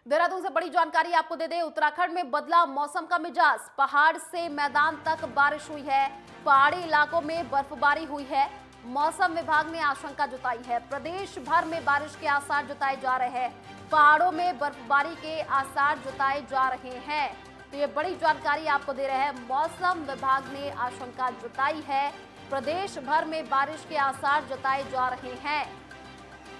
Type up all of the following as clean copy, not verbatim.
देहरादून से बड़ी जानकारी आपको दे दें। उत्तराखंड में बदला मौसम का मिजाज। पहाड़ से मैदान तक बारिश हुई है। पहाड़ी इलाकों में बर्फबारी हुई है। मौसम विभाग ने आशंका जताई है। प्रदेश भर में बारिश के आसार जताए जा रहे हैं। पहाड़ों में बर्फबारी के आसार जताए जा रहे हैं। तो ये बड़ी जानकारी आपको दे रहे हैं। मौसम विभाग ने आशंका जताई है। प्रदेश भर में बारिश के आसार जताए जा रहे हैं।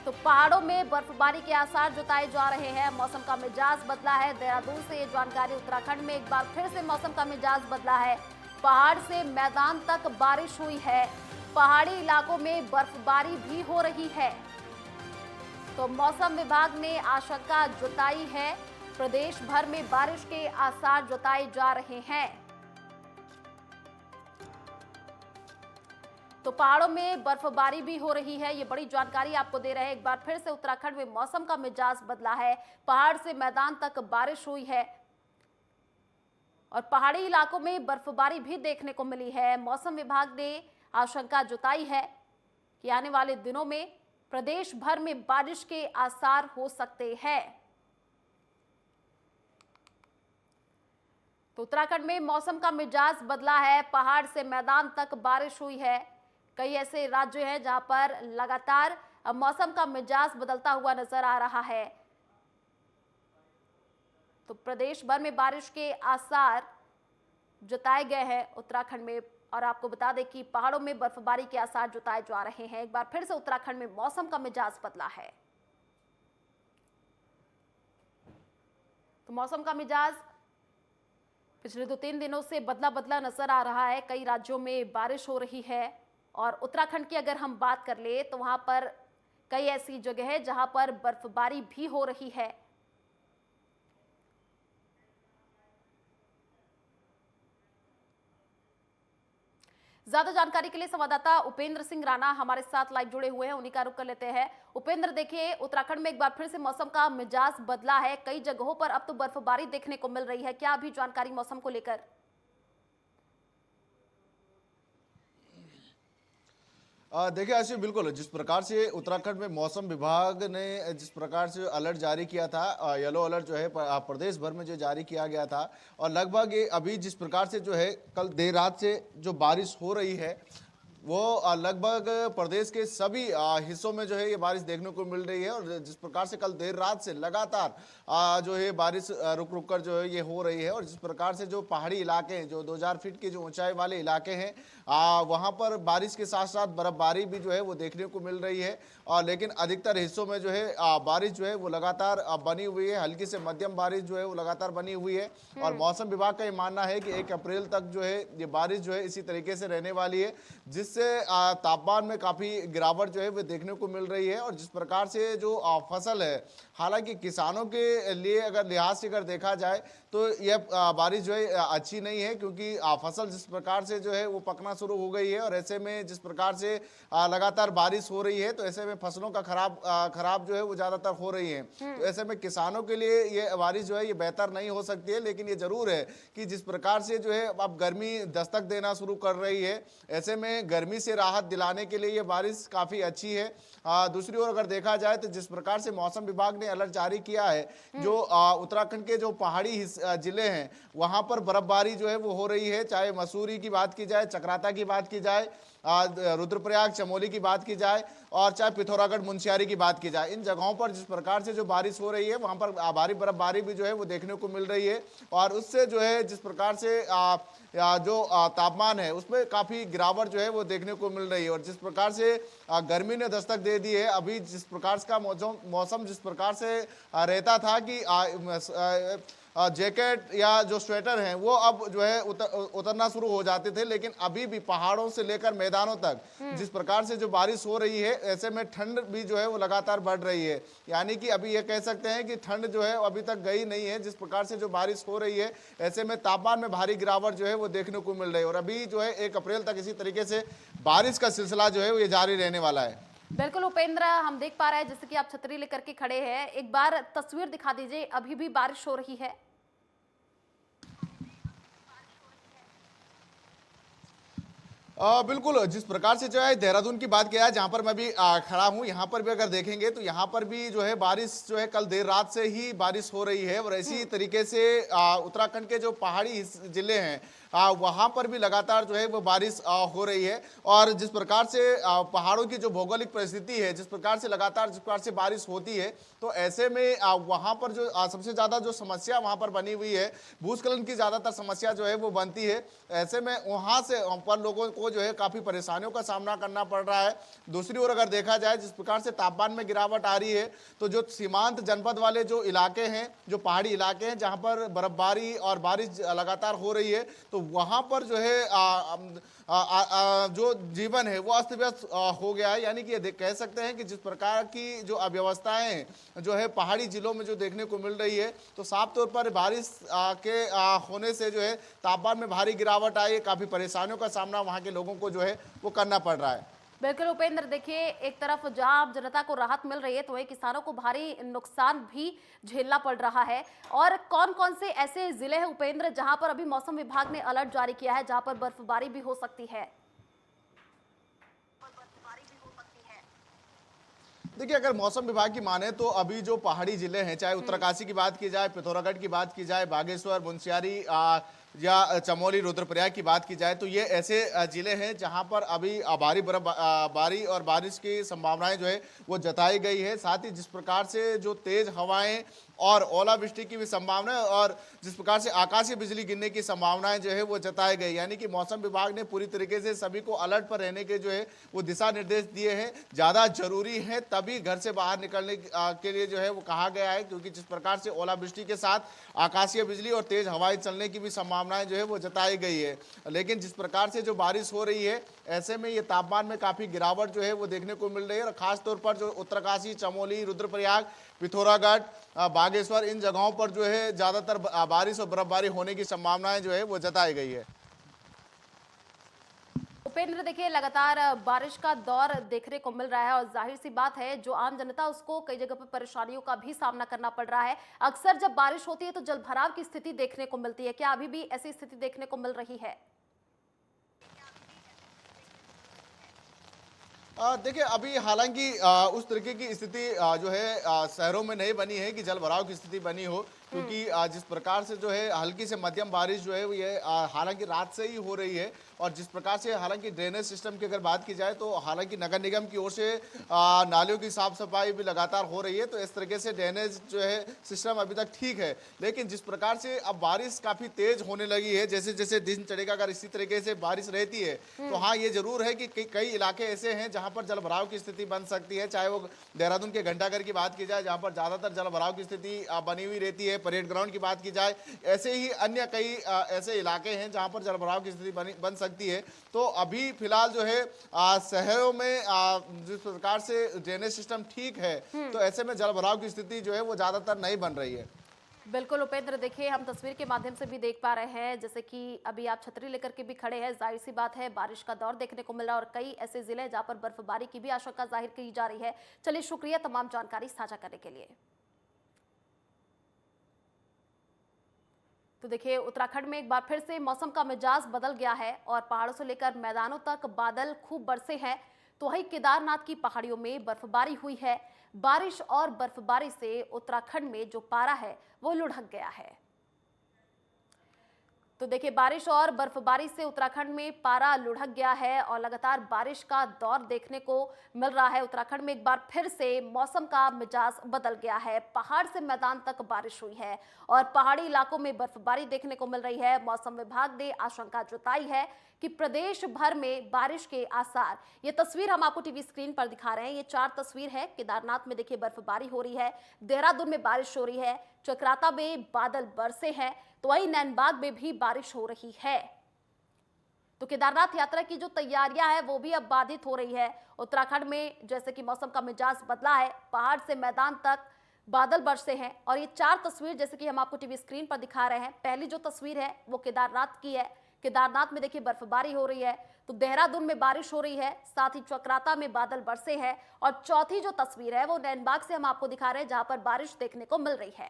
तो पहाड़ों में बर्फबारी के आसार जताए जा रहे हैं। मौसम का मिजाज बदला है। देहरादून से ये जानकारी। उत्तराखंड में एक बार फिर से मौसम का मिजाज बदला है। पहाड़ से मैदान तक बारिश हुई है। पहाड़ी इलाकों में बर्फबारी भी हो रही है। तो मौसम विभाग ने आशंका जताई है। प्रदेश भर में बारिश के आसार जताए जा रहे हैं। तो पहाड़ों में बर्फबारी भी हो रही है। ये बड़ी जानकारी आपको दे रहे हैं। एक बार फिर से उत्तराखंड में मौसम का मिजाज बदला है। पहाड़ से मैदान तक बारिश हुई है और पहाड़ी इलाकों में बर्फबारी भी देखने को मिली है। मौसम विभाग ने आशंका जताई है कि आने वाले दिनों में प्रदेश भर में बारिश के आसार हो सकते हैं। तो उत्तराखंड में मौसम का मिजाज बदला है। पहाड़ से मैदान तक बारिश हुई है। कई ऐसे राज्य हैं जहां पर लगातार मौसम का मिजाज बदलता हुआ नजर आ रहा है। तो प्रदेश भर में बारिश के आसार जताए गए हैं उत्तराखंड में। और आपको बता दें कि पहाड़ों में बर्फबारी के आसार जताए जा रहे हैं। एक बार फिर से उत्तराखंड में मौसम का मिजाज बदला है। तो मौसम का मिजाज पिछले 2-3 दिनों से बदला बदला नजर आ रहा है। कई राज्यों में बारिश हो रही है और उत्तराखंड की अगर हम बात कर ले तो वहां पर कई ऐसी जगह है जहां पर बर्फबारी भी हो रही है। ज्यादा जानकारी के लिए संवाददाता उपेंद्र सिंह राणा हमारे साथ लाइव जुड़े हुए हैं। उन्हीं का रुख कर लेते हैं। उपेंद्र, देखिए उत्तराखंड में एक बार फिर से मौसम का मिजाज बदला है। कई जगहों पर अब तो बर्फबारी देखने को मिल रही है। क्या अभी जानकारी मौसम को लेकर? देखिए ऐसे बिल्कुल जिस प्रकार से उत्तराखंड में मौसम विभाग ने जिस प्रकार से अलर्ट जारी किया था, येलो अलर्ट जो है प्रदेश भर में जो जारी किया गया था, और लगभग ये अभी जिस प्रकार से जो है कल देर रात से जो बारिश हो रही है वो लगभग प्रदेश के सभी हिस्सों में जो है ये बारिश देखने को मिल रही है। और जिस प्रकार से कल देर रात से लगातार जो है बारिश रुक रुक कर जो है ये हो रही है। और जिस प्रकार से जो पहाड़ी इलाके हैं, जो 2000 फीट के जो ऊंचाई वाले इलाके हैं, वहाँ पर बारिश के साथ साथ बर्फबारी भी जो है वो देखने को मिल रही है। और लेकिन अधिकतर हिस्सों में जो है बारिश जो है वो लगातार बनी हुई है। हल्की से मध्यम बारिश जो है वो लगातार बनी हुई है। और मौसम विभाग का ये मानना है कि 1 अप्रैल तक जो है ये बारिश जो है इसी तरीके से रहने वाली है, जिससे तापमान में काफी गिरावट जो है वो देखने को मिल रही है। और जिस प्रकार से जो फसल है, हालांकि किसानों के लिए अगर लिहाज से अगर देखा जाए तो यह बारिश जो है अच्छी नहीं है, क्योंकि फसल जिस प्रकार से जो है वो पकना शुरू हो गई है। और ऐसे में जिस प्रकार से लगातार बारिश हो रही है तो ऐसे में फसलों का खराब जो है वो ज्यादातर हो रही है। तो ऐसे में किसानों के लिए ये बारिश जो है ये बेहतर नहीं हो सकती है। लेकिन ये जरूर है कि जिस प्रकार से जो है अब गर्मी दस्तक देना शुरू कर रही है, ऐसे में गर्मी से राहत दिलाने के लिए ये बारिश काफी अच्छी है। दूसरी ओर अगर देखा जाए तो जिस प्रकार से मौसम विभाग ने अलर्ट जारी किया है, जो उत्तराखंड के जो पहाड़ी जिले हैं वहां पर बर्फबारी जो है वो हो रही है। चाहे मसूरी की बात की जाए, चक्राता की बात की जाए, रुद्रप्रयाग चमोली की बात की जाए, और चाहे पिथौरागढ़ मुनस्यारी की बात की जाए, इन जगहों पर जिस प्रकार से जो बारिश हो रही है वहां पर भारी बर्फबारी भी जो है वो देखने को मिल रही है। और उससे जो है जिस प्रकार से जो तापमान है उसमें काफी गिरावट जो है वो देखने को मिल रही है। और जिस प्रकार से गर्मी ने दस्तक दे दी है, अभी जिस प्रकार का मौसम जिस प्रकार से रहता था कि जैकेट या जो स्वेटर हैं वो अब जो है उतरना शुरू हो जाते थे, लेकिन अभी भी पहाड़ों से लेकर मैदानों तक जिस प्रकार से जो बारिश हो रही है, ऐसे में ठंड भी जो है वो लगातार बढ़ रही है। यानी कि अभी ये कह सकते हैं कि ठंड जो है अभी तक गई नहीं है। जिस प्रकार से जो बारिश हो रही है, ऐसे में तापमान में भारी गिरावट जो है वो देखने को मिल रही है। और अभी जो है 1 अप्रैल तक इसी तरीके से बारिश का सिलसिला जो है वो ये जारी रहने वाला है। बिल्कुल उपेंद्र, हम देख पा रहे हैं जैसे कि आप छतरी लेकर के खड़े हैं। एक बार तस्वीर दिखा दीजिए। अभी भी बारिश हो रही है? बिल्कुल, जिस प्रकार से जो है देहरादून की बात किया है, जहाँ पर मैं भी खड़ा हूँ, यहाँ पर भी अगर देखेंगे तो यहाँ पर भी जो है बारिश जो है कल देर रात से ही बारिश हो रही है और इसी तरीके से उत्तराखंड के जो पहाड़ी जिले हैं वहाँ पर भी लगातार जो है वो बारिश हो रही है। और जिस प्रकार से पहाड़ों की जो भौगोलिक परिस्थिति है, जिस प्रकार से लगातार जिस प्रकार से बारिश होती है, तो ऐसे में वहाँ पर जो सबसे ज़्यादा जो समस्या वहाँ पर बनी हुई है, भूस्खलन की ज़्यादातर समस्या जो है वो बनती है। ऐसे में वहाँ से पर लोगों को जो है काफ़ी परेशानियों का सामना करना पड़ रहा है। दूसरी ओर अगर देखा जाए जिस प्रकार से तापमान में गिरावट आ रही है, तो जो सीमांत जनपद वाले जो इलाके हैं, जो पहाड़ी इलाके हैं, जहाँ पर बर्फबारी और बारिश लगातार हो रही है, तो वहाँ पर जो है जो जीवन है वो अस्त व्यस्त हो गया है। यानी कि ये कह सकते हैं कि जिस प्रकार की जो अव्यवस्थाएं जो है पहाड़ी जिलों में जो देखने को मिल रही है, तो साफ तौर पर बारिश के होने से जो है तापमान में भारी गिरावट आई है, काफ़ी परेशानियों का सामना वहाँ के लोगों को जो है वो करना पड़ रहा है। बिल्कुल उपेंद्र, देखिए एक तरफ जहां आम जनता को राहत मिल रही है तो वहीं किसानों को भारी नुकसान भी झेलना पड़ रहा है। और कौन कौन से ऐसे जिले हैं उपेंद्र जहां पर अभी मौसम विभाग ने अलर्ट जारी किया है, जहां पर बर्फबारी भी हो सकती है? देखिए, अगर मौसम विभाग की माने तो अभी जो पहाड़ी जिले हैं, चाहे उत्तरकाशी की बात की जाए, पिथौरागढ़ की बात की जाए, बागेश्वर, मुनस्यारी या चमोली, रुद्रप्रयाग की बात की जाए, तो ये ऐसे जिले हैं जहां पर अभी भारी बारी और बारिश की संभावनाएं जो है वो जताई गई है। साथ ही जिस प्रकार से जो तेज हवाएं और ओलावृष्टि की भी संभावना है और जिस प्रकार से आकाशीय बिजली गिरने की संभावनाएं जो है वो जताई गई। यानी कि मौसम विभाग ने पूरी तरीके से सभी को अलर्ट पर रहने के जो है वो दिशा निर्देश दिए हैं। ज़्यादा जरूरी है तभी घर से बाहर निकलने के लिए जो है वो कहा गया है, क्योंकि जिस प्रकार से ओलावृष्टि के साथ आकाशीय बिजली और तेज हवाएं चलने की भी संभावनाएं जो है वो जताई गई है। लेकिन जिस प्रकार से जो बारिश हो रही है, ऐसे में ये तापमान में काफ़ी गिरावट जो है वो देखने को मिल रही है। और खासतौर पर जो उत्तरकाशी, चमोली, रुद्रप्रयाग, पिथौरागढ़, बागेश्वर, इन जगहों पर जो है ज़्यादातर बारिश और बर्फबारी होने की संभावनाएं जो है वो जताई गई है। उपेंद्र, देखिए लगातार बारिश का दौर देखने को मिल रहा है और जाहिर सी बात है जो आम जनता उसको कई जगह पर परेशानियों का भी सामना करना पड़ रहा है। अक्सर जब बारिश होती है तो जलभराव की स्थिति देखने को मिलती है, क्या अभी भी ऐसी स्थिति देखने को मिल रही है? देखिए, अभी हालांकि उस तरीके की स्थिति जो है शहरों में नहीं बनी है कि जल भराव की स्थिति बनी हो, क्योंकि जिस प्रकार से जो है हल्की से मध्यम बारिश जो है वो ये हालांकि रात से ही हो रही है। और जिस प्रकार से हालांकि ड्रेनेज सिस्टम की अगर बात की जाए तो हालांकि नगर निगम की ओर से नालियों की साफ सफाई भी लगातार हो रही है, तो इस तरीके से ड्रेनेज जो है सिस्टम अभी तक ठीक है। लेकिन जिस प्रकार से अब बारिश काफ़ी तेज होने लगी है, जैसे जैसे दिन चढ़ेगा अगर इसी तरीके से बारिश रहती है, तो हाँ ये जरूर है कि कई इलाके ऐसे हैं जहाँ पर जल भराव की स्थिति बन सकती है। चाहे वो देहरादून के घंटाघर की बात की जाए, जहाँ पर ज़्यादातर जल भराव की स्थिति बनी हुई रहती है, परेड ग्राउंड की बात की जाए, ऐसे ही अन्य कई ऐसे इलाके हैं जहाँ पर जल भराव की स्थिति बन सकती है। तो अभी फिलहाल जो है शहरों में जिस प्रकार से ड्रेनेज सिस्टम ठीक है, तो ऐसे में जल भराव की स्थिति जो है वो ज़्यादातर नहीं बन रही है। बिल्कुल उपेंद्र, देखिए हम तस्वीर के माध्यम से भी देख पा रहे हैं, जैसे कि अभी आप छतरी लेकर के भी खड़े हैं। जाहिर सी बात है बारिश का दौर देखने को मिल रहा है और कई ऐसे जिले हैं जहां पर बर्फबारी की भी आशंका जाहिर की जा रही है। चलिए, शुक्रिया तमाम जानकारी साझा करने के लिए। तो देखिए, उत्तराखंड में एक बार फिर से मौसम का मिजाज बदल गया है और पहाड़ों से लेकर मैदानों तक बादल खूब बरसे हैं। तो वहीं केदारनाथ की पहाड़ियों में बर्फबारी हुई है। बारिश और बर्फबारी से उत्तराखंड में जो पारा है वो लुढ़क गया है। तो देखिए, बारिश और बर्फबारी से उत्तराखंड में पारा लुढ़क गया है और लगातार बारिश का दौर देखने को मिल रहा है। उत्तराखंड में एक बार फिर से मौसम का मिजाज बदल गया है। पहाड़ से मैदान तक बारिश हुई है और पहाड़ी इलाकों में बर्फबारी देखने को मिल रही है। मौसम विभाग ने आशंका जताई है कि प्रदेश भर में बारिश के आसार। ये तस्वीर हम आपको टीवी स्क्रीन पर दिखा रहे हैं। ये 4 तस्वीर है। केदारनाथ में देखिए बर्फबारी हो रही है, देहरादून में बारिश हो रही है, चकराता में बादल बरसे हैं, तो वहीं नैनबाग में भी बारिश हो रही है। तो केदारनाथ यात्रा की जो तैयारियां हैं वो भी अब बाधित हो रही है। उत्तराखंड में जैसे कि मौसम का मिजाज बदला है, पहाड़ से मैदान तक बादल बरसे हैं और ये 4 तस्वीर जैसे कि हम आपको टीवी स्क्रीन पर दिखा रहे हैं। पहली जो तस्वीर है वो केदारनाथ की है। केदारनाथ में देखिए बर्फबारी हो रही है, तो देहरादून में बारिश हो रही है, साथ ही चकराता में बादल बरसे हैं। और चौथी जो तस्वीर है वो नैनबाग से हम आपको दिखा रहे हैं, जहां पर बारिश देखने को मिल रही है।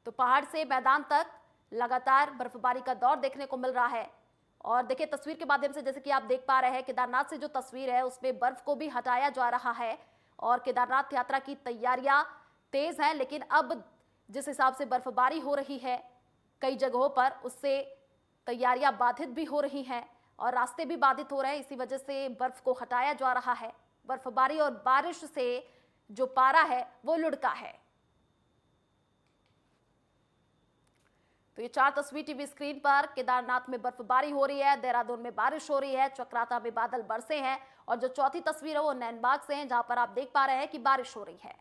तो पहाड़ से मैदान तक लगातार बर्फबारी का दौर देखने को मिल रहा है और देखिए तस्वीर के माध्यम से जैसे कि आप देख पा रहे हैं केदारनाथ से जो तस्वीर है उसमें बर्फ को भी हटाया जा रहा है और केदारनाथ यात्रा की तैयारियां तेज हैं, लेकिन अब जिस हिसाब से बर्फबारी हो रही है कई जगहों पर उससे तैयारियां बाधित भी हो रही हैं और रास्ते भी बाधित हो रहे हैं। इसी वजह से बर्फ को हटाया जा रहा है। बर्फबारी और बारिश से जो पारा है वो लुढ़का है। तो ये 4 तस्वीर टीवी स्क्रीन पर केदारनाथ में बर्फबारी हो रही है, देहरादून में बारिश हो रही है, चक्राता में बादल बरसे हैं और जो चौथी तस्वीर है वो नैनबाग से है जहां पर आप देख पा रहे हैं कि बारिश हो रही है।